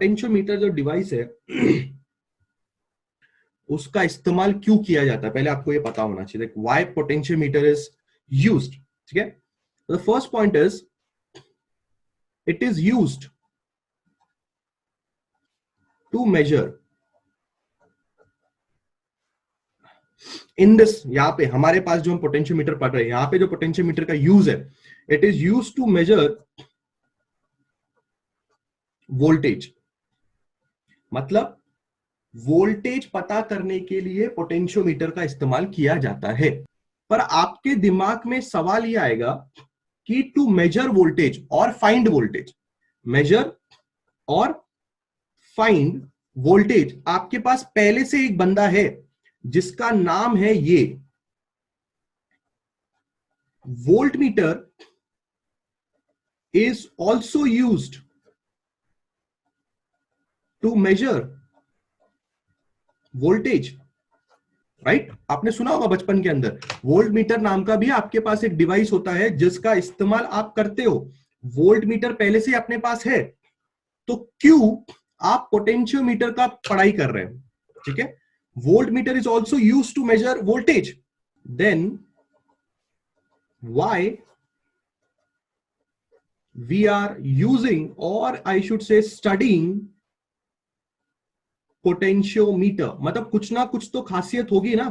Potentiometer जो device है उसका इस्तेमाल क्यों किया जाता है, पहले आपको ये पता होना चाहिए। व्हाई पोटेंशियोमीटर इज यूज्ड, ठीक है। The first point is it is used to measure in this, यहां पे हमारे पास जो हम पोटेंशियोमीटर पढ़ रहे हैं, यहां पे जो पोटेंशियोमीटर का यूज है, it is used to measure voltage. मतलब वोल्टेज पता करने के लिए पोटेंशियोमीटर का इस्तेमाल किया जाता है। पर आपके दिमाग में सवाल यह आएगा कि टू मेजर वोल्टेज और फाइंड वोल्टेज, मेजर और फाइंड वोल्टेज, आपके पास पहले से एक बंदा है जिसका नाम है ये voltmeter is also used to measure voltage, right. आपने सुना होगा बचपन के अंदर वोल्ट मीटर नाम का भी आपके पास एक डिवाइस होता है जिसका इस्तेमाल आप करते हो। वोल्ट मीटर पहले से अपने पास है, तो क्यों आप पोटेंशियोमीटर का पढ़ाई कर रहे हैं, ठीक है। Volt meter is also use to measure voltage, then why we are using or I should say studying potentiometer. मतलब कुछ ना कुछ तो खासियत होगी ना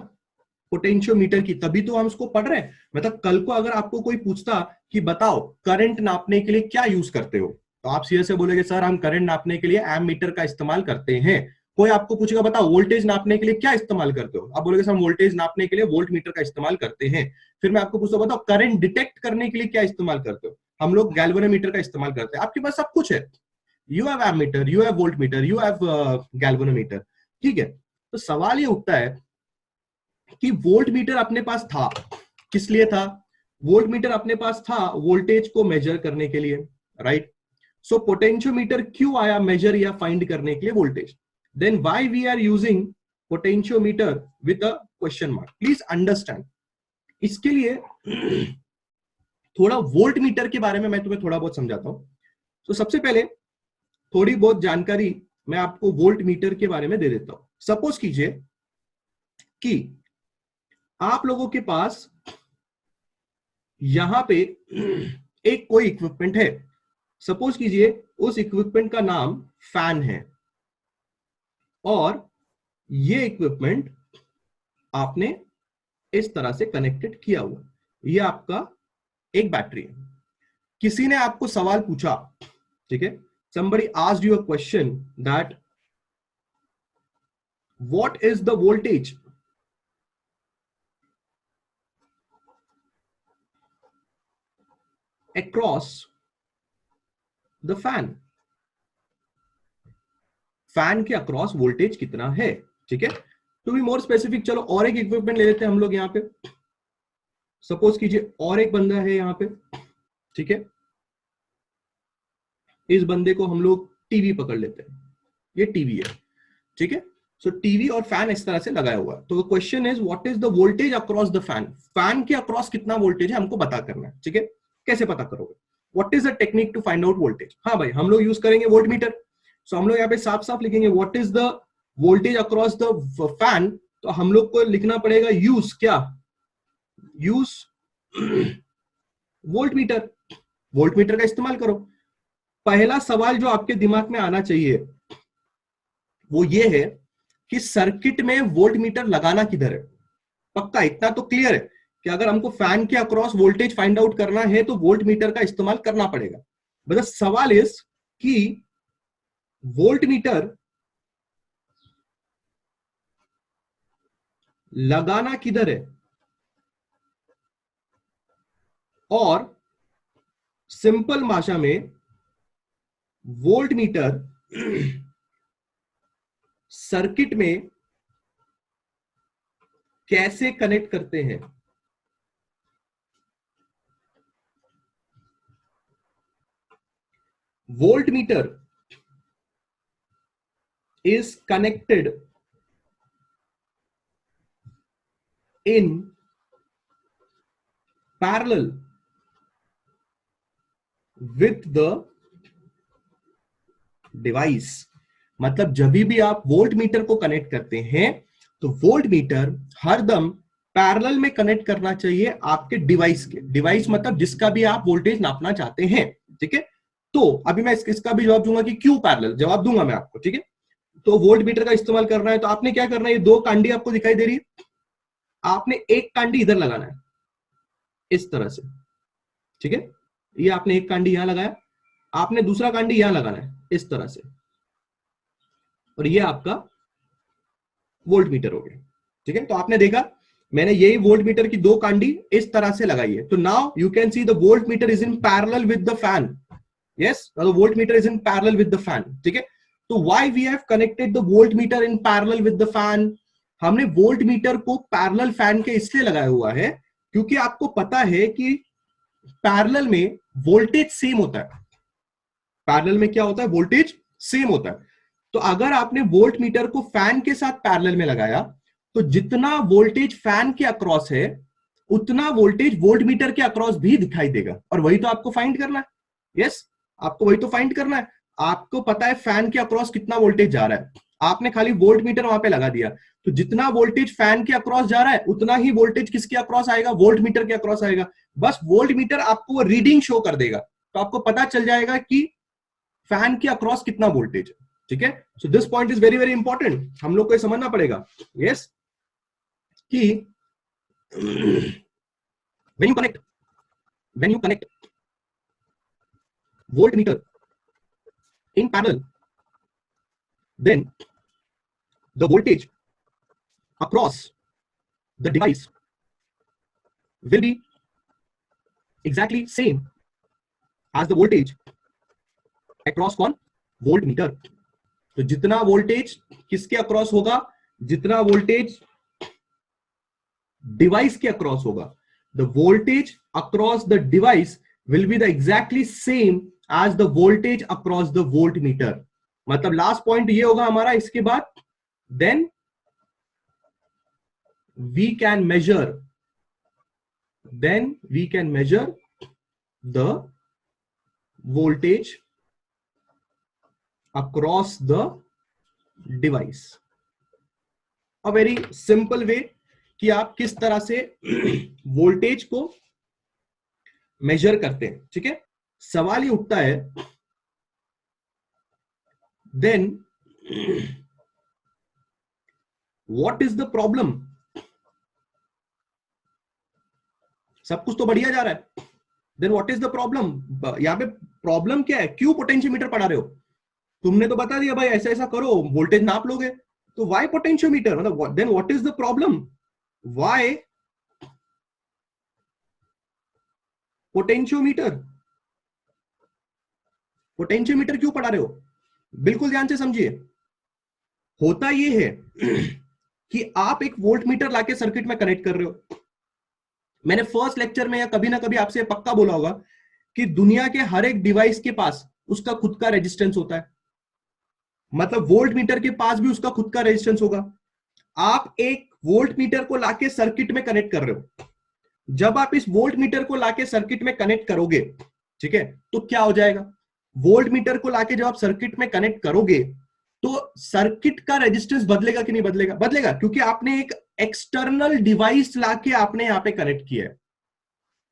पोटेंशियोमीटर की, तभी तो हम उसको पढ़ रहे हैं। मतलब कल को अगर आपको कोई पूछता कि बताओ करंट नापने के लिए क्या यूज करते हो, तो आप सीधे से बोलेंगे सर हम करंट नापने के लिए एम मीटर का इस्तेमाल करते हैं। कोई आपको पूछेगा बताओ वोल्टेज नापने के लिए क्या इस्तेमाल करते हो, आप बोलेंगे सर हम वोल्टेज नापने के लिए वोल्ट मीटर का इस्तेमाल करते हैं। फिर मैं आपको पूछता बताओ करंट डिटेक्ट करने के लिए क्या इस्तेमाल करते हो, हम लोग गैल्वेनोमीटर का इस्तेमाल करते हैं। आपके पास सब कुछ है, you have ammeter, you have volt meter, you have galvanometer, ठीक है। तो सवाल ये उठता है कि वोल्ट मीटर अपने पास था, किस लिए था? वोल्ट मीटर अपने पास था वोल्टेज को मेजर करने के लिए, राइट। सो पोटेंशियोमीटर क्यों आया मेजर या फाइंड करने के लिए voltage? Then why we are using potentiometer with a question mark, please understand. इसके लिए थोड़ा वोल्ट मीटर के बारे में मैं तुम्हें थोड़ा बहुत समझाता हूं। तो सबसे पहले थोड़ी बहुत जानकारी मैं आपको वोल्ट मीटर के बारे में दे देता हूं। सपोज कीजिए कि आप लोगों के पास यहां पे एक कोई इक्विपमेंट है, सपोज कीजिए उस इक्विपमेंट का नाम फैन है, और ये इक्विपमेंट आपने इस तरह से कनेक्टेड किया हुआ, ये आपका एक बैटरी है। किसी ने आपको सवाल पूछा, ठीक है, somebody asked you a question that what is the voltage across the fan, fan के अक्रॉस वोल्टेज कितना है, ठीक है। टू बी मोर स्पेसिफिक, चलो और एक इक्विपमेंट ले लेते हैं हम लोग यहां पे। सपोज कीजिए और एक बंदा है यहां पे, ठीक है, इस बंदे को हम लोग टीवी पकड़ लेते हैं, ये टीवी है, ठीक है। सो टीवी और फैन इस तरह से लगाया हुआ है। तो question is what is the voltage across the fan, fan के अक्रॉस कितना वोल्टेज है हमको पता करना है, ठीक है। कैसे पता करोगे? What is the technique to find out voltage? हाँ भाई, हम लोग यूज करेंगे वोल्ट मीटर। सो हम लोग यहाँ पे साफ साफ लिखेंगे what is the voltage across the fan, तो हम लोग को लिखना पड़ेगा यूज क्या, use volt meter, volt meter का इस्तेमाल करो। पहला सवाल जो आपके दिमाग में आना चाहिए वो ये है कि सर्किट में वोल्ट मीटर लगाना किधर है। पक्का इतना तो क्लियर है कि अगर हमको फैन के अक्रॉस वोल्टेज फाइंड आउट करना है तो वोल्ट मीटर का इस्तेमाल करना पड़ेगा। बस सवाल इस कि वोल्ट मीटर लगाना किधर है, और सिंपल भाषा में वोल्ट मीटर सर्किट में कैसे कनेक्ट करते हैं। Volt meter is connected in parallel with the device, मतलब जब भी आप वोल्ट मीटर को कनेक्ट करते हैं तो वोल्ट मीटर हरदम पैरेलल में कनेक्ट करना चाहिए आपके डिवाइस के। डिवाइस मतलब जिसका भी आप वोल्टेज नापना चाहते हैं, ठीक है। तो अभी मैं इसका भी जवाब दूंगा कि क्यों पैरेलल, जवाब दूंगा मैं आपको, ठीक है। तो वोल्ट मीटर का इस्तेमाल करना है तो आपने क्या करना है, ये दो कांडी आपको दिखाई दे रही है, आपने एक कांडी इधर लगाना है इस तरह से, ठीक है। ये आपने एक कांडी यहां लगाया, आपने दूसरा कांडी यहां लगाना है इस तरह से, और ये आपका वोल्ट मीटर हो गया, ठीक है। तो आपने देखा मैंने यही वोल्ट मीटर की दो कांडी इस तरह से लगाई है। तो now you can see the volt meter is in parallel with the fan. Yes, the volt meter is in parallel with the fan, ठीक है। तो why we have connected the volt meter in parallel with the fan? हमने volt meter को parallel fan के इसलिए लगाया हुआ है क्योंकि आपको पता है कि पैरेलल में वोल्टेज सेम होता है। पैरेलल में क्या होता है, वोल्टेज सेम होता है। तो अगर आपने वोल्ट मीटर को फैन के साथ पैरेलल में लगाया तो जितना वोल्टेज फैन के अक्रॉस है उतना वोल्टेज वोल्ट मीटर के अक्रॉस भी दिखाई देगा, और वही तो आपको फाइंड करना है। यस, आपको वही तो फाइंड करना है। आपको पता है फैन के अक्रॉस कितना वोल्टेज जा रहा है, आपने खाली वोल्ट मीटर वहां पे लगा दिया, तो जितना वोल्टेज फैन के अक्रॉस जा रहा है उतना ही वोल्टेज किसके अक्रॉस आएगा, वोल्ट मीटर के अक्रॉस आएगा। बस वोल्ट मीटर आपको रीडिंग शो कर देगा, तो आपको पता चल जाएगा कि फैन के अक्रॉस कितना वोल्टेज है, ठीक है। So this point is very very important, हम लोग को समझना पड़ेगा। यस, कि when you connect voltmeter in parallel, then the voltage across the device will be exactly same as the voltage across कौन, voltmeter। तो जितना वोल्टेज किसके अक्रॉस होगा, जितना वोल्टेज डिवाइस के अक्रॉस होगा, the voltage across the device will be the exactly same as the voltage across the voltmeter। मतलब last point ये होगा हमारा, इसके बाद then we can measure the voltage across the device। a very simple way कि आप किस तरह से वोल्टेज को मेजर करते हैं, ठीक है। सवाल ये उठता है then what is the problem? सब कुछ तो बढ़िया जा रहा है, then what is the problem? यहां पे प्रॉब्लम क्या है, क्यों पोटेंशियोमीटर पढ़ा रहे हो? तुमने तो बता दिया भाई ऐसा ऐसा करो वोल्टेज नाप लोगे, तो व्हाई पोटेंशियोमीटर, मतलब then what is the problem? Why potentiometer? Potentiometer क्यों पढ़ा रहे हो? बिल्कुल ध्यान से समझिए। होता यह है कि आप एक वोल्ट मीटर लाके सर्किट में कनेक्ट कर रहे हो। मैंने फर्स्ट लेक्चर में या कभी ना कभी आपसे पक्का बोला होगा कि दुनिया के हर एक डिवाइस के पास उसका खुद का रेजिस्टेंस होता है, मतलब वोल्ट मीटर के पास भी उसका खुद का रेजिस्टेंस होगा। आप एक वोल्ट मीटर को लाके सर्किट में कनेक्ट कर रहे हो, जब आप इस वोल्ट मीटर को लाके सर्किट में कनेक्ट करोगे, ठीक है, तो क्या हो जाएगा, वोल्ट मीटर को लाके जब आप सर्किट में कनेक्ट करोगे तो सर्किट का रेजिस्टेंस बदलेगा कि नहीं बदलेगा? बदलेगा, क्योंकि आपने एक एक्सटर्नल डिवाइस लाके आपने यहां पे कनेक्ट किया है।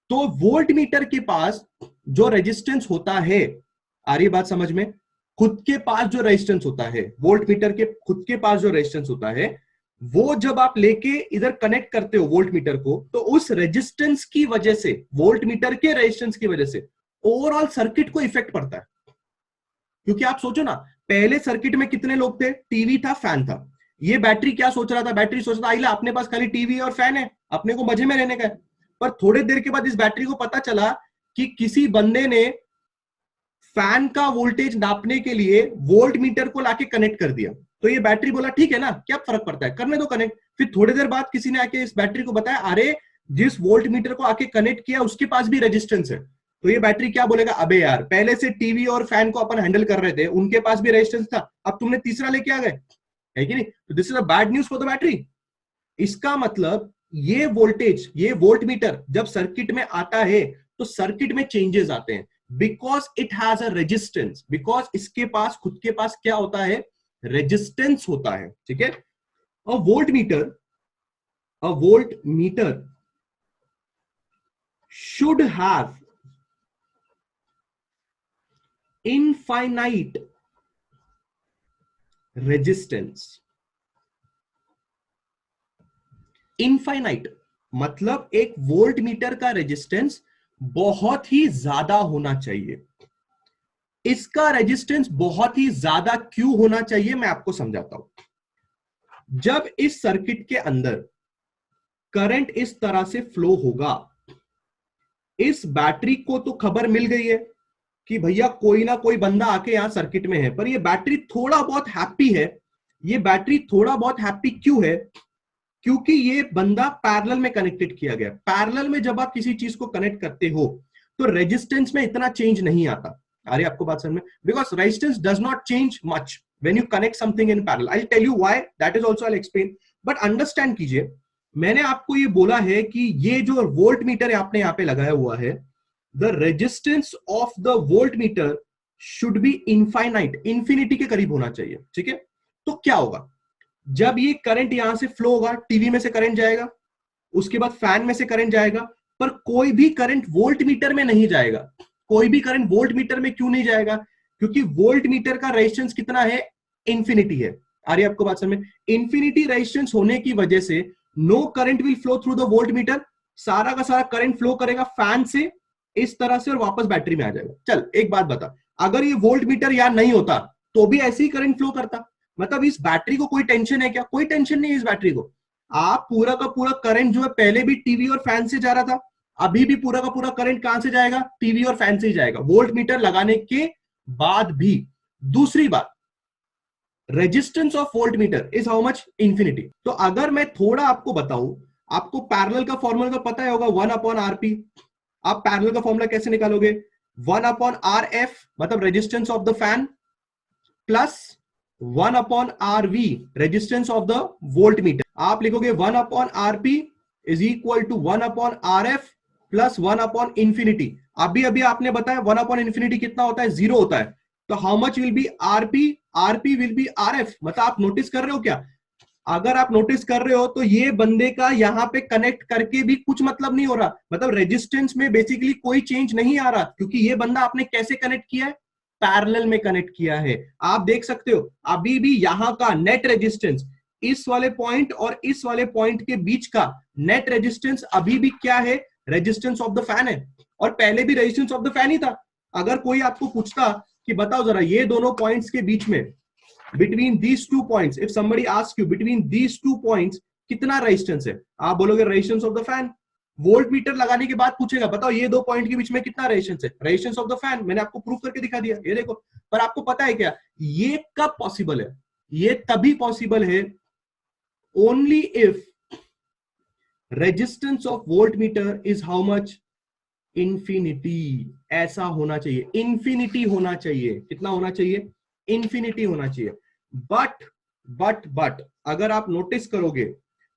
तो वोल्ट मीटर के पास जो रेजिस्टेंस होता है, आ रही बात समझ में, खुद के पास जो रेजिस्टेंस होता है, वोल्ट मीटर के खुद के पास जो रेजिस्टेंस होता है, वो जब आप लेके इधर कनेक्ट करते हो वोल्ट मीटर को, तो उस रेजिस्टेंस की वजह से, वोल्ट मीटर के रेजिस्टेंस की वजह से ओवरऑल सर्किट को इफेक्ट पड़ता है। क्योंकि आप सोचो ना, पहले सर्किट में कितने लोग थे, टीवी था, फैन था। ये बैटरी क्या सोच रहा था, बैटरी सोच रहा था आइला अपने पास खाली टीवी और फैन है, अपने को मजे में रहने का है। पर थोड़ी देर के बाद इस बैटरी को पता चला कि किसी बंदे ने फैन का वोल्टेज नापने के लिए वोल्ट मीटर को लाके कनेक्ट कर दिया। तो ये बैटरी बोला ठीक है ना, क्या फर्क पड़ता है, करने दो कनेक्ट। फिर थोड़ी देर बाद किसी ने आके इस बैटरी को बताया, अरे जिस वोल्ट मीटर को आके कनेक्ट किया उसके पास भी रेजिस्टेंस है। तो ये बैटरी क्या बोलेगा, अबे यार पहले से टीवी और फैन को अपन हैंडल कर रहे थे, उनके पास भी रेजिस्टेंस था, अब तुमने तीसरा लेके आ गए, है कि नहीं? तो this is a bad news for the battery. इसका मतलब ये वोल्टेज, ये वोल्ट मीटर जब सर्किट में आता है तो सर्किट में चेंजेस आते हैं, because it has a resistance, because इसके पास खुद के पास क्या होता है, रेजिस्टेंस होता है, ठीक है। A voltmeter should have infinite resistance. Infinite मतलब एक वोल्ट मीटर का रेजिस्टेंस बहुत ही ज्यादा होना चाहिए। इसका रेजिस्टेंस बहुत ही ज्यादा क्यों होना चाहिए, मैं आपको समझाता हूं। जब इस सर्किट के अंदर करंट इस तरह से फ्लो होगा, इस बैटरी को तो खबर मिल गई है कि भैया कोई ना कोई बंदा आके यहां सर्किट में है, पर ये बैटरी थोड़ा बहुत हैप्पी है। ये बैटरी थोड़ा बहुत हैप्पी क्यों है? क्योंकि ये बंदा पैरेलल में कनेक्टेड किया गया। पैरेलल में जब आप किसी चीज को कनेक्ट करते हो तो रेजिस्टेंस में इतना चेंज नहीं आता। आ रही आपको बात समझ में? Because resistance does not change much when you connect something in parallel. I will tell you why, that is also I will explain, but understand कीजिए। मैंने आपको ये बोला है कि ये जो वोल्ट मीटर आपने यहां पे लगाया हुआ है, the resistance of the volt meter should be infinite, infinity के करीब होना चाहिए, ठीक है। तो क्या होगा, जब ये करंट यहां से फ्लो होगा, टीवी में से करंट जाएगा, उसके बाद फैन में से करंट जाएगा, पर कोई भी करंट वोल्ट मीटर में नहीं जाएगा। कोई भी करंट वोल्ट मीटर में क्यों नहीं जाएगा? क्योंकि वोल्ट मीटर का रेजिस्टेंस कितना है? इंफिनिटी है। आ रही आपको बात समझ में? इंफिनिटी रेजिस्टेंस होने की वजह से no current will flow through the volt meter. सारा का सारा करंट फ्लो करेगा फैन से इस तरह से और वापस बैटरी में आ जाएगा। चल एक बात बता, अगर ये वोल्ट मीटर यहां नहीं होता तो भी ऐसे ही करंट फ्लो करता। मतलब इस बैटरी को कोई टेंशन है क्या? कोई टेंशन नहीं है इस बैटरी को। आप पूरा का पूरा करंट जो है, पहले भी टीवी और फैन से जा रहा था, अभी भी पूरा का पूरा करंट कहां से जाएगा? टीवी और फैन से ही जाएगा, वोल्ट मीटर लगाने के बाद भी। दूसरी बात, resistance of volt metre is how much? Infinity. तो अगर मैं थोड़ा आपको बताऊं, आपको पैरेलल का फॉर्मूला तो पता है होगा, 1/RP। आप पैरेलल का फॉर्मूला कैसे निकालोगे? 1/RF मतलब resistance of the fan plus 1/RV resistance of the volt meter. आप लिखोगे 1/RP is equal to 1/RF plus 1/इंफिनिटी। अभी अभी आपने बताया 1/इंफिनिटी कितना होता है? 0 होता है। तो how much will be RP? RP will be RF। मतलब आप नोटिस कर रहे हो क्या? अगर आप नोटिस कर रहे हो तो ये बंदे का यहां पे कनेक्ट करके भी कुछ मतलब नहीं हो रहा। मतलब रेजिस्टेंस में बेसिकली कोई चेंज नहीं आ रहा, क्योंकि ये बंदा आपने कैसे कनेक्ट किया है? पैरेलल में कनेक्ट किया है। आप देख सकते हो अभी भी यहां का नेट रेजिस्टेंस, इस वाले पॉइंट और इस वाले पॉइंट के बीच का नेट रेजिस्टेंस अभी भी क्या है? रेजिस्टेंस ऑफ द फैन है। और पहले भी रेजिस्टेंस ऑफ द फैन ही था। अगर कोई आपको पूछता कि बताओ जरा ये दोनों पॉइंट्स के बीच में, between these two points, if somebody asks you between these two points कितना रेजिस्टेंस है, आप बोलोगे resistance of the fan. Volt meter लगाने के बाद पूछेगा बताओ ये दो पॉइंट के बीच में कितना रेजिस्टेंस है? Resistance of the fan. मैंने आपको प्रूफ करके दिखा दिया, ये देखो। पर आपको पता है क्या, ये कब पॉसिबल है? ये तभी पॉसिबल है only if resistance of volt metre is how much? Infinity. ऐसा होना चाहिए, इंफिनिटी होना चाहिए। कितना होना चाहिए? इंफिनिटी होना चाहिए। बट अगर आप नोटिस करोगे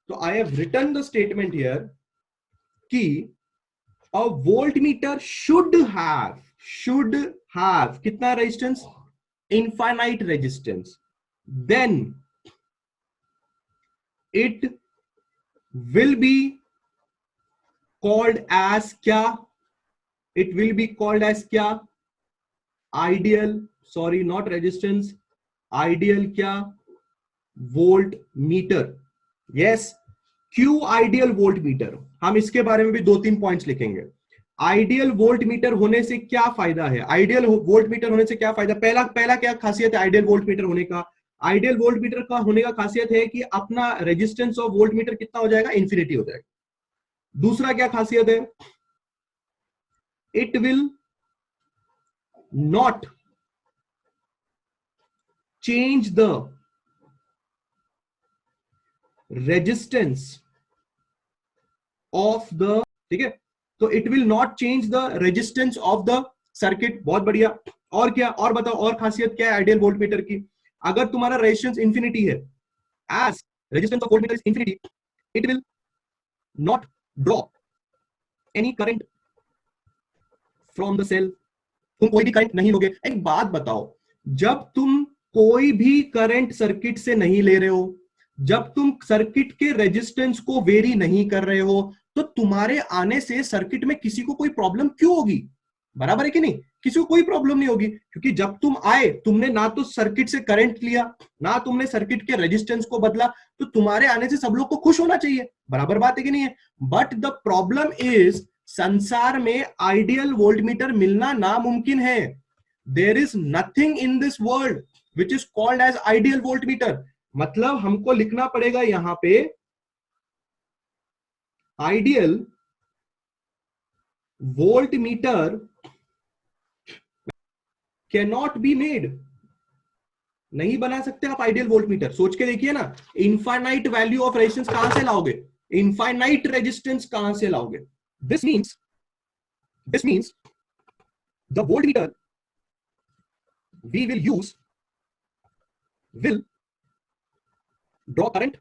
तो I have written the statement here कि a voltmeter should have कितना resistance? Infinite resistance. Then it will be called as क्या? It will be called as क्या? Ideal, sorry not resistance, ideal क्या? Voltmeter. Yes, क्यों ideal voltmeter? हम इसके बारे में भी 2-3 पॉइंट्स लिखेंगे। आइडियल वोल्ट मीटर होने से क्या फायदा है? आइडियल वोल्ट मीटर होने से क्या फायदा? पहला क्या खासियत है आइडियल वोल्ट मीटर होने का? आइडियल वोल्ट मीटर का होने का खासियत है कि अपना रेजिस्टेंस ऑफ वोल्ट मीटर कितना हो जाएगा? इंफिनिटी हो जाएगा। दूसरा क्या खासियत है? It will not change the resistance of the, ठीक है, तो it will not change the resistance of the circuit. बहुत बढ़िया। और क्या? और बताओ, और खासियत क्या है आइडियल वोल्ट मीटर की? अगर तुम्हारा रेजिस्टेंस इंफिनिटी है, as resistance of volt metre is infinity, it will not draw any current from the cell. तुम कोई भी करंट नहीं लोगे। एक बात बताओ, जब तुम कोई भी करंट सर्किट से नहीं ले रहे हो, जब तुम सर्किट के रेजिस्टेंस को वेरी नहीं कर रहे हो, तो तुम्हारे आने से सर्किट में किसी को कोई प्रॉब्लम क्यों होगी? बराबर है कि नहीं? किसी को कोई प्रॉब्लम नहीं होगी, क्योंकि जब तुम आए तुमने ना तो सर्किट से करंट लिया, ना तुमने सर्किट के रेजिस्टेंस को बदला, तो तुम्हारे आने से सब लोग को खुश होना चाहिए। बराबर बात है कि नहीं है? बट द प्रॉब्लम इज, संसार में आइडियल वोल्टमीटर मिलना नामुमकिन है। There is nothing in this world which is called as ideal voltmeter. मतलब हमको लिखना पड़ेगा यहां पे ideal voltmeter can not be made. नहीं बना सकते आप आइडियल वोल्टमीटर। सोच के देखिए ना, इनफाइनाइट वैल्यू ऑफ रेजिस्टेंस कहां से लाओगे? इनफाइनाइट रेजिस्टेंस कहां से लाओगे? This means the voltmeter we will use will draw current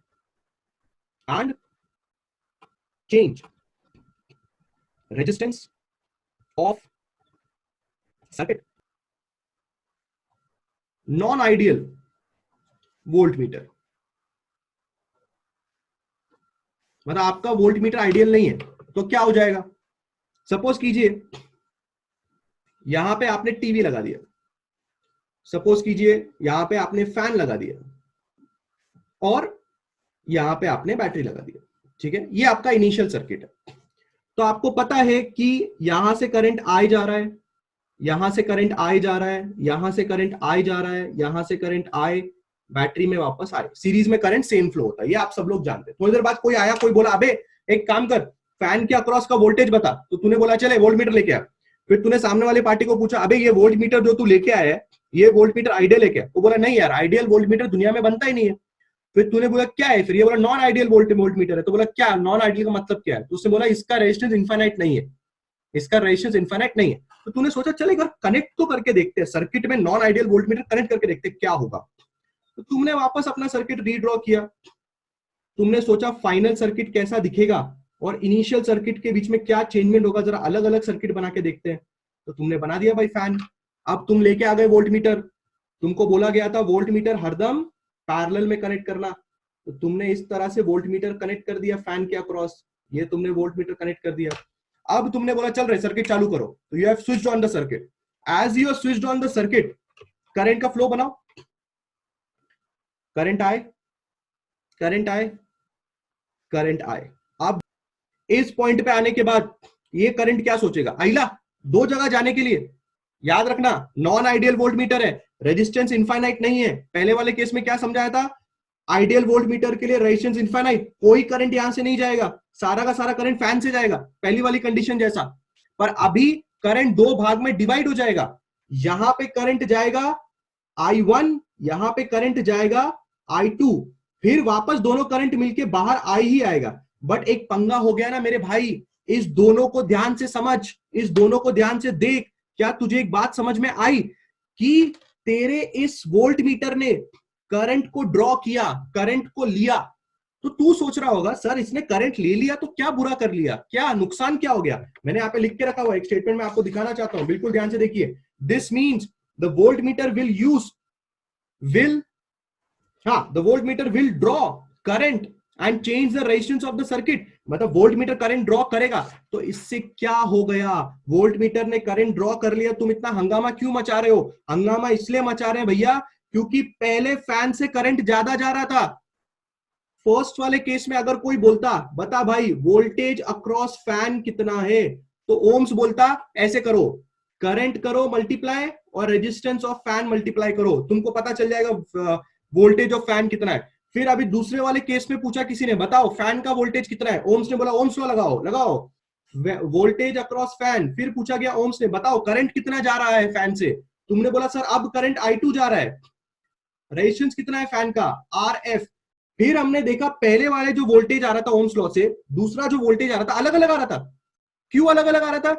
and change resistance of circuit. Non-ideal voltmeter, मतलब आपका वोल्टमीटर आइडियल नहीं है तो क्या हो जाएगा? सपोज कीजिए यहां पे आपने टीवी लगा दिया, सपोज कीजिए यहां पे आपने फैन लगा दिया, और यहां पे आपने बैटरी लगा दिया। ठीक है, ये आपका इनिशियल सर्किट है। तो आपको पता है कि यहां से करंट आए जा रहा है, यहां से करंट आए जा रहा है, यहां से करंट आए जा रहा है, यहां से करंट आए, बैटरी में वापस आए। सीरीज में करंट सेम फ्लो होता है, ये आप सब लोग जानते हैं। थोड़ी देर बाद कोई आया, कोई बोला अबे एक काम कर, फैन के अक्रॉस का वोल्टेज बता, तो तूने बोला चले वोल्ट मीटर लेके आ। फिर तूने सामने वाले पार्टी को पूछा अबे ये वोल्ट मीटर जो तू लेके आया है, ये वोल्ट मीटर आइडियल है क्या? वो बोला नहीं यार, आइडियल वोल्ट मीटर दुनिया में बनता ही नहीं है। फिर तूने बोला क्या है? फिर ये बोला नॉन आइडियल वोल्ट मीटर है। तो बोला क्या नॉन आइडियल का मतलब क्या है? तो उसने बोला इसका रेजिस्टेंस इनफाइनाइट नहीं है, इसका रेजिस्टेंस इनफाइनाइट नहीं है। तो तूने सोचा चल एक बार कनेक्ट तो करके देखते हैं, सर्किट में नॉन आइडियल वोल्टमीटर कनेक्ट करके देखते हैं क्या होगा। तो तुमने वापस अपना सर्किट रीड्रॉ किया, तुमने सोचा फाइनल सर्किट कैसा दिखेगा और इनिशियल सर्किट के बीच में क्या चेंजमेंट होगा, जरा अलग अलग सर्किट बना के देखते हैं। तो तुमने बना दिया भाई फैन। अब तुम लेके आ गए वोल्टमीटर, तुमको बोला गया था वोल्टमीटर हरदम पैरेलल में कनेक्ट करना, तो तुमने इस तरह से वोल्टमीटर कनेक्ट कर दिया फैन के अक्रॉस, ये तुमने वोल्टमीटर कनेक्ट कर दिया। अब तुमने बोला चल रहे सर्किट चालू करो, तो you have switched on the circuit. As you have switched on the circuit, current का फ्लो बनाओ, करंट आए, करंट आए, करंट आए। अब इस पॉइंट पे आने के बाद ये करंट क्या सोचेगा? आइला दो जगह जाने के लिए, याद रखना नॉन आइडियल वोल्टमीटर है, रेजिस्टेंस इनफाइनाइट नहीं है। पहले वाले केस में क्या समझाया था? आइडियल वोल्टमीटर के लिए रेजिस्टेंस इनफाइनाइट, कोई करंट यहां से नहीं जाएगा, सारा का सारा करंट फैन से जाएगा, पहली वाली कंडीशन जैसा। पर अभी करंट दो भाग में डिवाइड हो जाएगा, यहां पे करंट जाएगा I1, यहां पे करंट जाएगा I2, फिर वापस दोनों करंट मिलके बाहर आ ही आएगा। बट एक पंगा हो गया ना मेरे भाई, इस दोनों को ध्यान से समझ, इस दोनों को ध्यान से देख। क्या तुझे एक बात समझ में आई कि तेरे इस वोल्टमीटर ने करंट को ड्रॉ किया, करंट को लिया, तो तू सोच रहा होगा सर इसने करंट ले लिया तो क्या बुरा कर लिया, क्या नुकसान क्या हो गया? मैंने यहाँ पे लिख के रखा हुआ एक स्टेटमेंट में आपको दिखाना चाहता हूं, बिल्कुल ध्यान से देखिए। This means the voltmeter will draw current and change the resistance of the circuit. मतलब वोल्टमीटर करंट ड्रॉ करेगा, तो इससे क्या हो गया? वोल्टमीटर ने करंट ड्रॉ कर लिया, तुम इतना हंगामा क्यों मचा रहे हो? हंगामा इसलिए मचा रहे हैं भैया क्योंकि पहले फैन से करंट ज्यादा जा रहा था। फर्स्ट वाले केस में अगर कोई बोलता बता भाई वोल्टेज अक्रॉस फैन कितना है, तो ओम्स बोलता ऐसे करो, करंट करो मल्टीप्लाई और रेजिस्टेंस ऑफ फैन मल्टीप्लाई करो, तुमको पता चल जाएगा वोल्टेज ऑफ फैन कितना है। फिर अभी दूसरे वाले केस में पूछा किसी ने बताओ फैन का वोल्टेज कितना है, ओम्स ने बोला ओम्स लॉ लगाओ, लगाओ वोल्टेज अक्रॉस फैन। फिर पूछा गया ओम्स ने बताओ करंट कितना जा रहा है फैन से, तुमने बोला सर अब करंट I2 जा रहा है, रेजिस्टेंस कितना है फैन का RF। फिर हमने देखा पहले वाले जो वोल्टेज आ रहा था ओम्स लॉ से, दूसरा जो वोल्टेज आ रहा था अलग अलग आ रहा था। क्यों अलग अलग आ रहा था?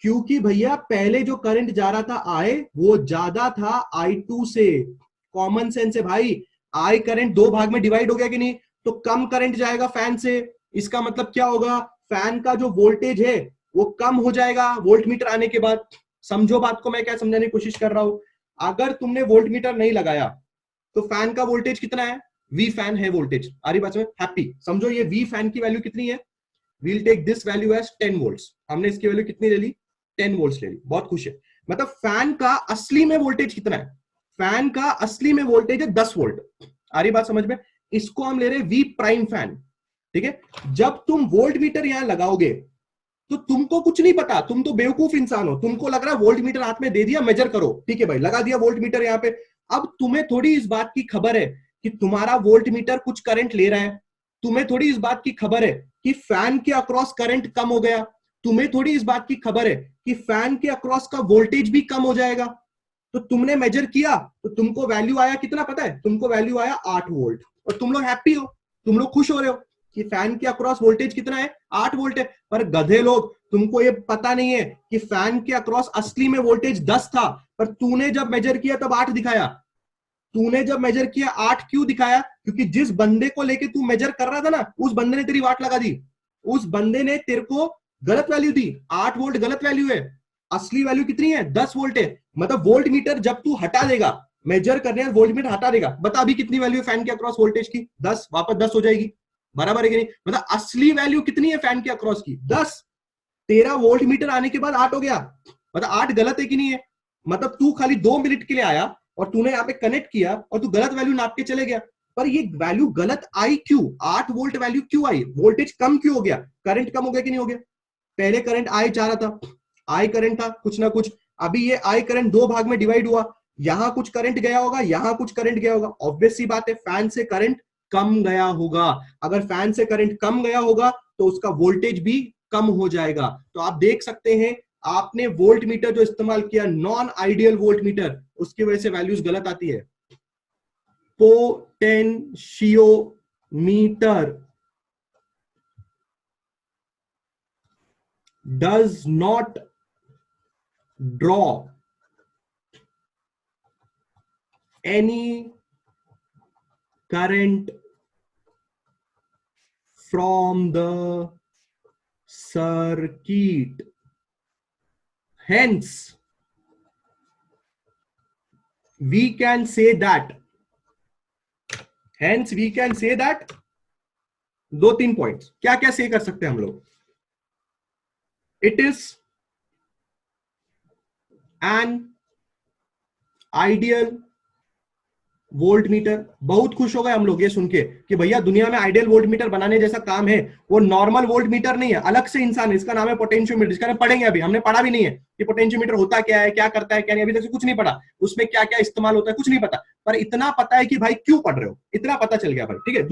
क्योंकि भैया पहले जो करंट जा रहा था I, वो ज्यादा था I2 से। कॉमन सेंस है भाई, I करंट दो भाग में डिवाइड हो गया कि नहीं, तो कम करंट जाएगा फैन से। इसका मतलब क्या होगा? फैन का जो वोल्टेज है वो कम हो जाएगा वोल्टमीटर आने के बाद। समझो बात को मैं क्या समझाने की कोशिश कर रहा हूं। अगर तुमने वोल्टमीटर नहीं लगाया, तो फैन का वोल्टेज कितना है, वी फैन है वोल्टेज, आ रही बात में, हैप्पी। समझो ये वी फैन की वैल्यू कितनी है, we'll take this value as 10 volts, हमने इसकी वैल्यू कितनी ले ली, 10 वोल्ट्स ले ली, बहुत खुश है। मतलब फैन का असली में वोल्टेज कितना है, फैन का असली में वोल्टेज है 10 वोल्ट, आ रही बात समझ में, इसको हम ले रहे हैं वी प्राइम फैन, ठीक है। जब तुम वोल्ट मीटर यहां लगाओगे तो तुमको कुछ नहीं पता, तुम तो बेवकूफ इंसान हो, तुमको लग रहा है वोल्ट मीटर हाथ में दे दिया मेजर करो, ठीक है भाई, लगा दिया वोल्ट मीटर यहां पे। अब तुम्हें थोड़ी इस बात की खबर है कि तुम्हारा वोल्ट मीटर कुछ करंट ले रहा है, तुम्हें थोड़ी इस बात की खबर है कि फैन के अक्रॉस करंट कम हो गया, तुम्हें थोड़ी इस बात की खबर है कि फैन के अक्रॉस का वोल्टेज भी कम हो जाएगा। तो तुमने मेजर किया तो तुमको वैल्यू आया कितना पता है, तुमको वैल्यू आया 8 वोल्ट, और तुम लोग हैप्पी हो, तुम लोग खुश हो रहे हो कि फैन के अक्रॉस वोल्टेज कितना है, 8 वोल्ट है। पर गधे लोग, तुमको ये पता नहीं है कि फैन के अक्रॉस असली में वोल्टेज 10 था, पर तूने जब मेजर किया तब 8 दिखाया। तूने जब मेजर किया 8 क्यों दिखाया, क्योंकि जिस बंदे को लेके तू मेजर कर रहा था ना, उस बंदे ने तेरी वाट लगा दी, उस बंदे ने तेरे को गलत वैल्यू दी, 8 वोल्ट गलत वैल्यू है, असली वैल्यू कितनी है, 10 वोल्ट है। मतलब वोल्ट मीटर जब तू हटा देगा, मेजर करने वोल्ट मीटर हटा देगा, बता अभी कितनी वैल्यू है फैन के अक्रॉस वोल्टेज की, 10, वापस 10 हो जाएगी, बराबर है कि नहीं। मतलब असली वैल्यू कितनी है फैन के अक्रॉस की, 10, तेरा वोल्ट मीटर आने के बाद 8 हो गया, मतलब 8 गलत है कि नहीं है। मतलब तू खाली 2 मिनट के लिए आया और तूने यहाँ पे कनेक्ट किया और तू गलत वैल्यू नाप के चले गया, पर ये वैल्यू गलत आई क्यों, 8 वोल्ट वैल्यू क्यों आई, वोल्टेज कम क्यों हो गया, करंट कम हो गया कि नहीं हो गया। पहले करंट आई जा रहा था, आई करंट था कुछ ना कुछ, अभी ये आई करंट 2 भाग में डिवाइड हुआ, यहां कुछ करंट गया होगा, यहां कुछ करंट गया होगा, ऑब्वियस सी बात है फैन से करंट कम गया होगा। अगर फैन से करंट कम गया होगा तो उसका वोल्टेज भी कम हो जाएगा। तो आप देख सकते हैं, आपने वोल्ट मीटर जो इस्तेमाल किया, नॉन आइडियल वोल्ट मीटर, उसकी वजह से वैल्यूज गलत आती है। Potentiometer does not draw any current from the circuit, hence we can say that, दो तीन पॉइंट्स क्या क्या से कर सकते हैं हम लोग, it is an ideal volt meter. बहुत खुश हो गए हम लोग ये सुन के कि भैया दुनिया में आइडियल वोल्ट मीटर बनाने जैसा काम है, वो नॉर्मल वोल्ट मीटर नहीं है, अलग से इंसान है, इसका नाम है पोटेंशियोमीटर, जिसका हम पढ़ेंगे, अभी हमने पढ़ा भी नहीं है कि पोटेंशियोमीटर होता क्या है, क्या करता है क्या नहीं, अभी तक कुछ नहीं पढ़ा, उसमें क्या क्या इस्तेमाल होता है कुछ नहीं पता, पर इतना पता है कि भाई क्यों पढ़ रहे हो, इतना पता चल गया भाई, ठीक है।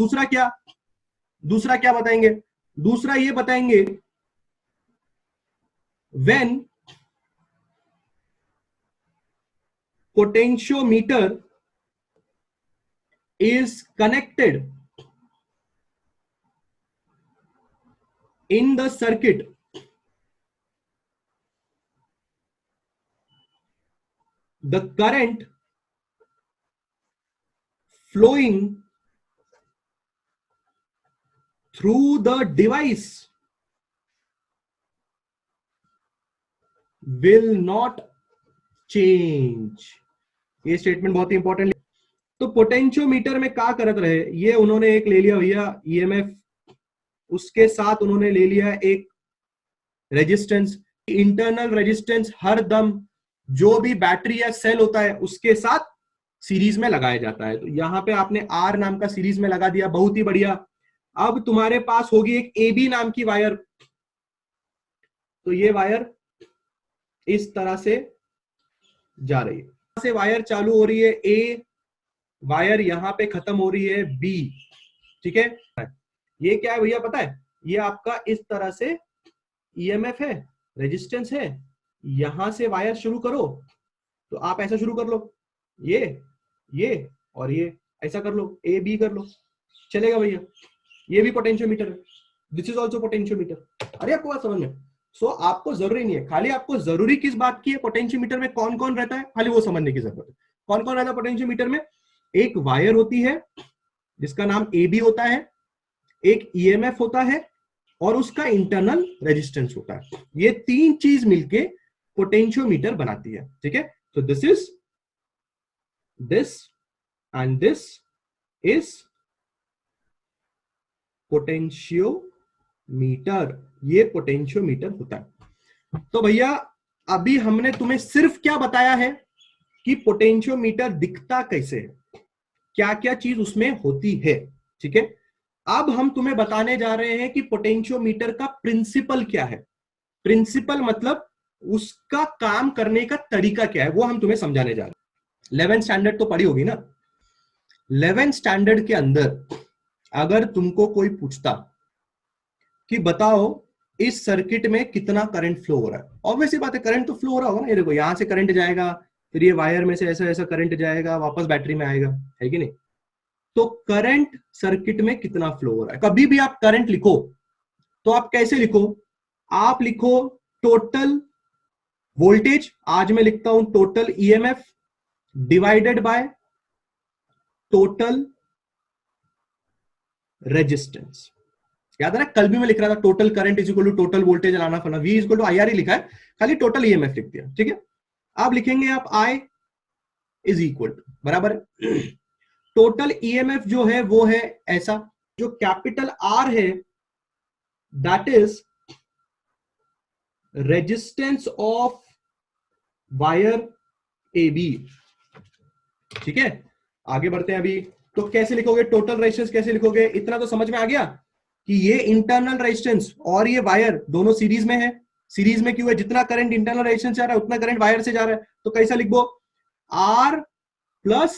दूसरा क्या बताएंगे, दूसरा ये बताएंगे, when potentiometer is connected in the circuit, the current flowing through the device will not change। ये स्टेटमेंट बहुत ही इंपॉर्टेंट। तो पोटेंशियोमीटर में क्या करत रहे, ये उन्होंने एक ले लिया भैया ईएमएफ, उसके साथ उन्होंने ले लिया एक रेजिस्टेंस, इंटरनल रेजिस्टेंस हर दम जो भी बैटरी या सेल होता है उसके साथ सीरीज में लगाया जाता है। तो यहां पे आपने आर नाम का सीरीज में लगा दिया, बहुत ही बढ़िया। अब तुम्हारे पास होगी एक ए बी नाम की वायर, तो ये वायर इस तरह से जा रही है, यहां से वायर चालू हो रही है ए, वायर यहां पे खत्म हो रही है बी, ठीक है। ये क्या है भैया पता है, ये आपका इस तरह से ईएमएफ है, रेजिस्टेंस है, यहां से वायर शुरू करो, तो आप ऐसा शुरू कर लो, ये और ये ऐसा कर लो, ए बी कर लो, चलेगा भैया। ये भी पोटेंशियोमीटर है, दिस इज ऑल्सो पोटेंशियोमीटर। अरे आपको बात समझ में, सो आपको जरूरी नहीं है, खाली आपको जरूरी किस बात की है, पोटेंशियोमीटर में कौन कौन रहता है, खाली वो समझने की जरूरत है। कौन कौन रहता है पोटेंशियोमीटर में, एक वायर होती है जिसका नाम ए बी होता है, एक ईएमएफ होता है और उसका इंटरनल रेजिस्टेंस होता है। ये तीन चीज मिलके पोटेंशियोमीटर बनाती है, ठीक है। तो this and this is potentiometer. ये पोटेंशियोमीटर होता है। तो भैया अभी हमने तुम्हें सिर्फ क्या बताया है कि पोटेंशियोमीटर दिखता कैसे है, क्या क्या चीज उसमें होती है, ठीक है। अब हम तुम्हें बताने जा रहे हैं कि पोटेंशियोमीटर का प्रिंसिपल क्या है। प्रिंसिपल मतलब उसका काम करने का तरीका क्या है, वो हम तुम्हें समझाने जा रहे हैं। 11th स्टैंडर्ड तो पढ़ी होगी ना। 11th स्टैंडर्ड के अंदर अगर तुमको कोई पूछता कि बताओ इस सर्किट में कितना करंट फ्लो हो रहा है, ऑब्वियसली बात है करंट तो फ्लो हो रहा होगा ना। ये देखो यहां से करंट जाएगा, फिर ये वायर में से ऐसा ऐसा करंट जाएगा, वापस बैटरी में आएगा, है कि नहीं। तो करंट सर्किट में कितना फ्लो हो रहा है। कभी भी आप करंट लिखो तो आप कैसे लिखो, आप लिखो टोटल वोल्टेज, आज मैं लिखता हूं total EMF divided by total resistance. याद है ना, कल भी मैं लिख रहा था total current is equal to total voltage लाना फला, V is equal to IR ही लिखा है, खाली टोटल ईएमएफ लिख दिया, ठीक है। आप लिखेंगे आप आई इज इक्वल टू, बराबर है, टोटल ईएमएफ जो है वो है ऐसा, जो कैपिटल आर है that is resistance of wire A B, ठीक है। आगे बढ़ते हैं अभी। तो कैसे लिखोगे टोटल रेजिस्टेंस, कैसे लिखोगे, इतना तो समझ में आ गया कि ये इंटरनल रेजिस्टेंस और ये वायर दोनों सीरीज में है। सीरीज में क्यों है, जितना करंट इंटरनल रेजिस्टेंस जा रहा है उतना करंट वायर से जा रहा है। तो कैसा लिखो, आर प्लस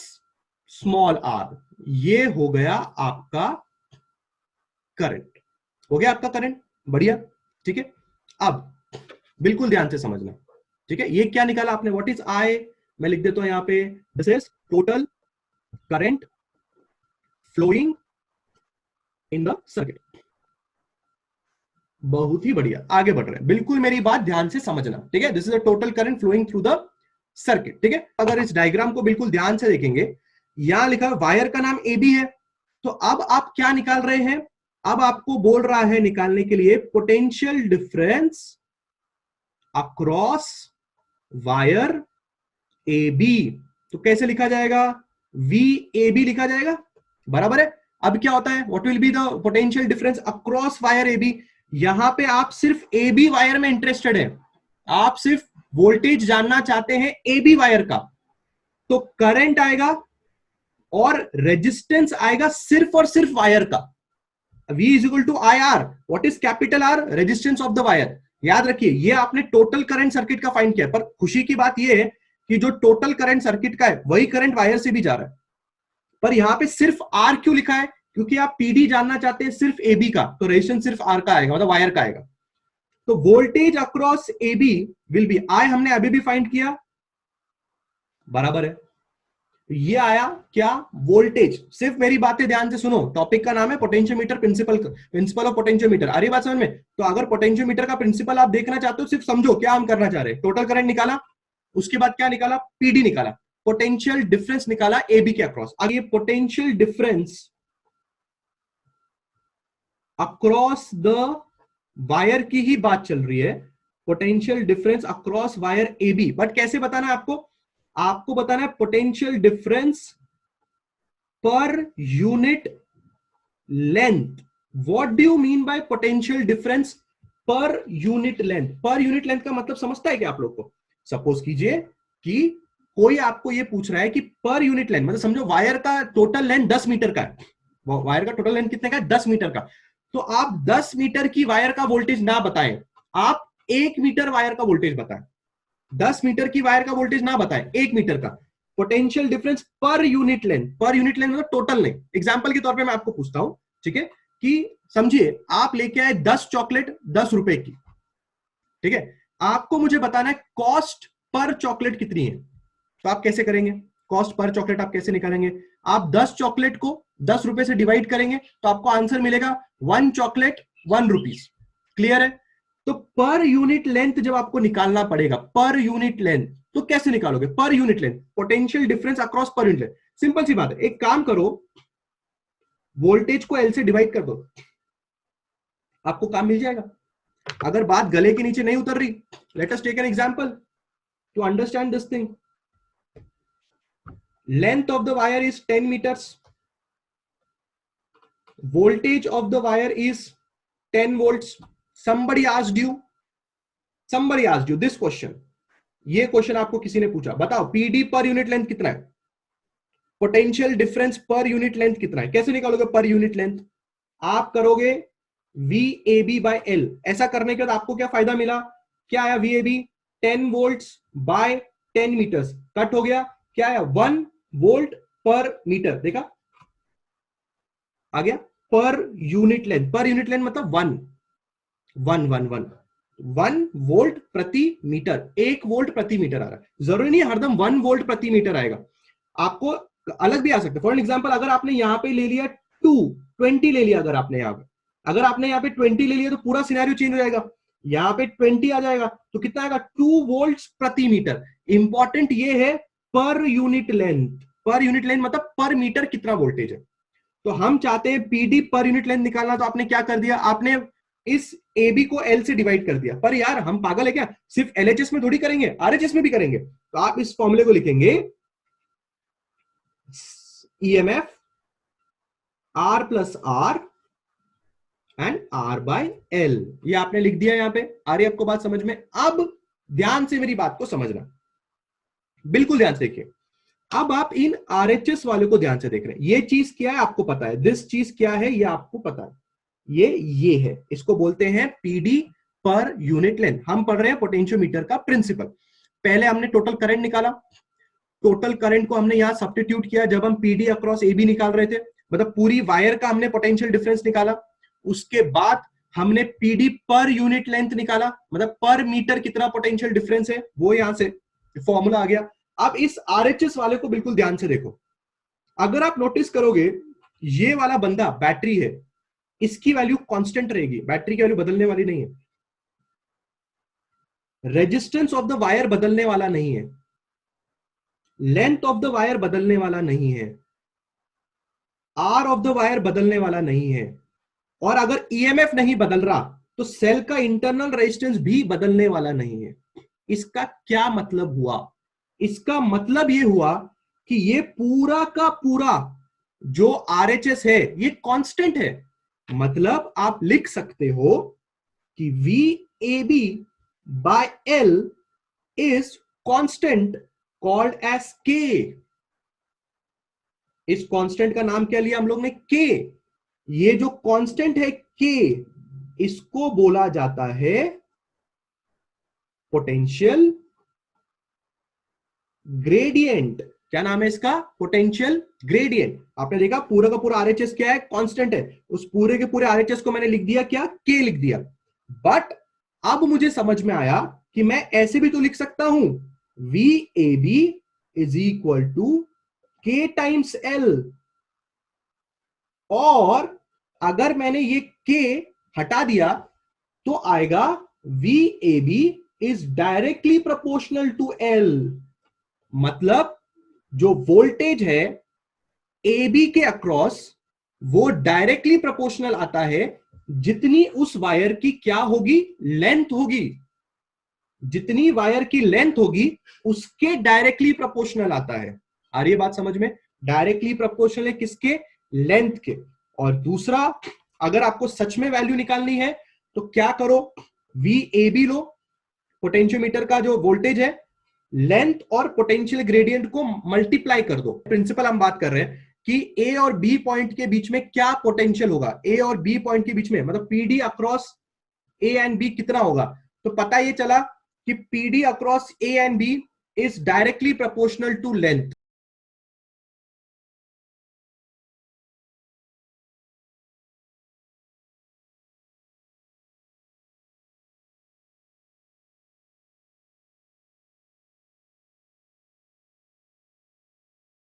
स्मॉल आर, ये हो गया आपका करंट, हो गया आपका करंट, बढ़िया, ठीक है। अब बिल्कुल ध्यान से समझना, ठीक है। ये क्या निकाला आपने, व्हाट इज आई, मैं लिख देता हूं यहां पे, this is total current flowing in the circuit. बहुत ही बढ़िया, आगे बढ़ रहे हैं, बिल्कुल मेरी बात ध्यान से समझना, ठीक है। This is the total current flowing through the circuit, ठीक है। अगर इस डायग्राम को बिल्कुल ध्यान से देखेंगे, यहां लिखा वायर का नाम ए बी है, तो अब आप क्या निकाल रहे हैं, अब आपको बोल रहा है निकालने के लिए potential difference across wire A B. तो कैसे लिखा जाएगा, वी ए बी लिखा जाएगा, बराबर है। अब क्या होता है, what will be the potential difference across wire A B. यहां पे आप सिर्फ ए बी वायर में इंटरेस्टेड है, आप सिर्फ वोल्टेज जानना चाहते हैं ए बी वायर का। तो करंट आएगा और रेजिस्टेंस आएगा सिर्फ और सिर्फ वायर का। V is equal to I R, what is capital R, resistance of the wire. याद रखिए ये आपने टोटल करंट सर्किट का फाइंड किया, पर खुशी की बात ये है कि जो टोटल करंट सर्किट का है वही करंट वायर से भी जा रहा है। पर यहां पे सिर्फ आर क्यों लिखा है, क्योंकि आप पीडी जानना चाहते हैं सिर्फ ए बी का, तो रेजिस्टेंस सिर्फ आर का आएगा, मतलब वायर का आएगा। तो voltage across A B will be, I हमने अभी भी फाइंड किया, बराबर है, ये आया क्या, वोल्टेज। सिर्फ मेरी बातें ध्यान से सुनो, टॉपिक का नाम है पोटेंशियोमीटर, प्रिंसिपल ऑफ पोटेंशियोमीटर। अरे बात समझ में। तो अगर पोटेंशियोमीटर का प्रिंसिपल आप देखना चाहते हो, सिर्फ समझो क्या हम करना चाह रहे हैं। टोटल करंट निकाला, उसके बाद क्या निकाला, पीडी निकाला, पोटेंशियल डिफरेंस निकाला ए बी के अक्रॉस। अब ये potential difference across the wire की ही बात चल रही है, potential difference across wire A B. But कैसे बताना है आपको, आपको बताना है potential difference per unit length. What do you mean by potential difference per unit length. Per unit length का मतलब समझता है क्या आप लोग को। सपोज कीजिए कि कोई आपको ये पूछ रहा है कि पर यूनिट लेंथ, मतलब समझो वायर का टोटल लेंथ 10 मीटर का है, वायर का टोटल लेंथ कितने का है, 10 मीटर का। तो आप 10 मीटर की वायर का वोल्टेज ना बताएं, आप 1 मीटर वायर का वोल्टेज बताएं। 10 मीटर की वायर का वोल्टेज ना बताएं, 1 मीटर का। Potential difference per unit length, per unit length मतलब टोटल नहीं। एग्जांपल के तौर पे मैं आपको पूछता हूं, ठीक है, कि समझिए आप लेके आए 10 चॉकलेट 10 रुपए की, ठीक है, आपको मुझे बताना है कॉस्ट पर चॉकलेट कितनी है। तो आप कैसे करेंगे, कॉस्ट पर चॉकलेट आप कैसे निकालेंगे, आप 10 चॉकलेट को 10 रुपए से डिवाइड करेंगे तो आपको आंसर मिलेगा 1 चॉकलेट 1 रुपीज। क्लियर है। तो पर यूनिट लेंथ जब आपको निकालना पड़ेगा, पर यूनिट लेंथ, तो कैसे निकालोगे per unit length, potential difference across per unit length. Simple सी बात है, एक काम करो, वोल्टेज को एल से डिवाइड कर दो, आपको काम मिल जाएगा। अगर बात गले के नीचे नहीं उतर रही, let us take an example to understand this thing. length of the wire is 10 meters, voltage of the wire is 10 volts. somebody asked you this question. ये क्वेश्चन आपको किसी ने पूछा, बताओ पीडी पर यूनिट लेंथ कितना है, potential difference per unit length कितना है, कैसे निकालोगे पर यूनिट लेंथ? आप करोगे VAB बाय L। ऐसा करने के बाद आपको क्या फायदा मिला, क्या आया VAB 10 volts by 10 metres, cut हो गया, क्या आया 1 वोल्ट पर मीटर, देखा आ गया पर unit length. Per unit length मतलब 1 वोल्ट प्रति मीटर, 1 वोल्ट प्रति मीटर आ रहा है। जरूरी नहीं हरदम 1 वोल्ट प्रति मीटर आएगा, आपको अलग भी आ सकता है। फॉर एग्जांपल अगर आपने यहां पे ले लिया 20 ले लिया, अगर आपने यहाँ पे 20 ले लिया तो पूरा सिनेरियो चेंज हो जाएगा। यहाँ पे 20 आ जाएगा तो कितना आएगा 2 वोल्ट प्रति मीटर। इंपॉर्टेंट ये है पर unit length. Per unit length मतलब पर मीटर कितना वोल्टेज है। तो हम चाहते हैं पीडी पर यूनिट लेंथ निकालना, तो आपने क्या कर दिया, आपने इस AB को L से डिवाइड कर दिया। पर यार हम पागल है क्या, सिर्फ LHS में थोड़ी करेंगे, RHS में भी करेंगे। तो आप इस फॉर्मूले को लिखेंगे EMF R plus R and R by L। ये आपने लिख दिया यहां पे। आ रही आपको बात समझ में? अब ध्यान से मेरी बात को समझना, बिल्कुल ध्यान से देखिए। अब आप इन RHS वाले को ध्यान से देख रहे हैं। ये चीज क्या है आपको पता है, दिस चीज क्या है ये आपको पता है, ये है, इसको बोलते हैं पीडी पर यूनिट लेंथ। हम पढ़ रहे हैं पोटेंशियोमीटर का प्रिंसिपल। पहले हमने टोटल करंट निकाला, टोटल करंट को हमने यहां सब्स्टिट्यूट किया जब हम पीडी अक्रॉस AB निकाल रहे थे, मतलब पूरी वायर का हमने पोटेंशियल डिफरेंस निकाला। उसके बाद हमने पीडी पर यूनिट लेंथ निकाला, मतलब पर मीटर कितना पोटेंशियल डिफरेंस है, वो यहां से फॉर्मूला आ गया। अब इस RHS वाले को बिल्कुल ध्यान से देखो। अगर आप नोटिस करोगे ये वाला बंदा बैटरी है, इसकी वैल्यू कांस्टेंट रहेगी, बैटरी की वैल्यू बदलने वाली नहीं है। रेजिस्टेंस ऑफ द वायर बदलने वाला नहीं है, लेंथ ऑफ द वायर बदलने वाला नहीं है, आर ऑफ द वायर बदलने वाला नहीं है। और अगर EMF नहीं बदल रहा तो सेल का इंटरनल रेजिस्टेंस भी बदलने वाला नहीं है। इसका क्या मतलब हुआ? इसका मतलब ये हुआ कि ये पूरा का पूरा जो RHS है ये कांस्टेंट है। मतलब आप लिख सकते हो कि VAB by L is constant called as K। इस कांस्टेंट का नाम क्या लिया हम लोग ने? K। ये जो कांस्टेंट है K, इसको बोला जाता है पोटेंशियल ग्रेडियंट। क्या नाम है इसका? Potential gradient. आपने देखा पूरा का पूरा RHS क्या है? कांस्टेंट है। उस पूरे के पूरे RHS को मैंने लिख दिया क्या? K लिख दिया। बट अब मुझे समझ में आया कि मैं ऐसे भी तो लिख सकता हूं, VAB is equal to K times L। और अगर मैंने ये K हटा दिया तो आएगा VAB is directly proportional to L। मतलब जो वोल्टेज है AB के अक्रॉस वो डायरेक्टली प्रोपोर्शनल आता है जितनी उस वायर की क्या होगी? लेंथ होगी। जितनी वायर की लेंथ होगी उसके डायरेक्टली प्रोपोर्शनल आता है। आ रही है बात समझ में? डायरेक्टली प्रोपोर्शनल है किसके? लेंथ के। और दूसरा, अगर आपको सच में वैल्यू निकालनी है तो क्या करो, VAB लो, पोटेंशियोमीटर का जो वोल्टेज है, लेंथ और पोटेंशियल ग्रेडियंट को मल्टीप्लाई कर दो। प्रिंसिपल हम बात कर रहे हैं कि A और B पॉइंट के बीच में क्या पोटेंशियल होगा, A और B पॉइंट के बीच में, मतलब PD across A and B कितना होगा। तो पता ये चला कि PD across A and B is directly proportional to length.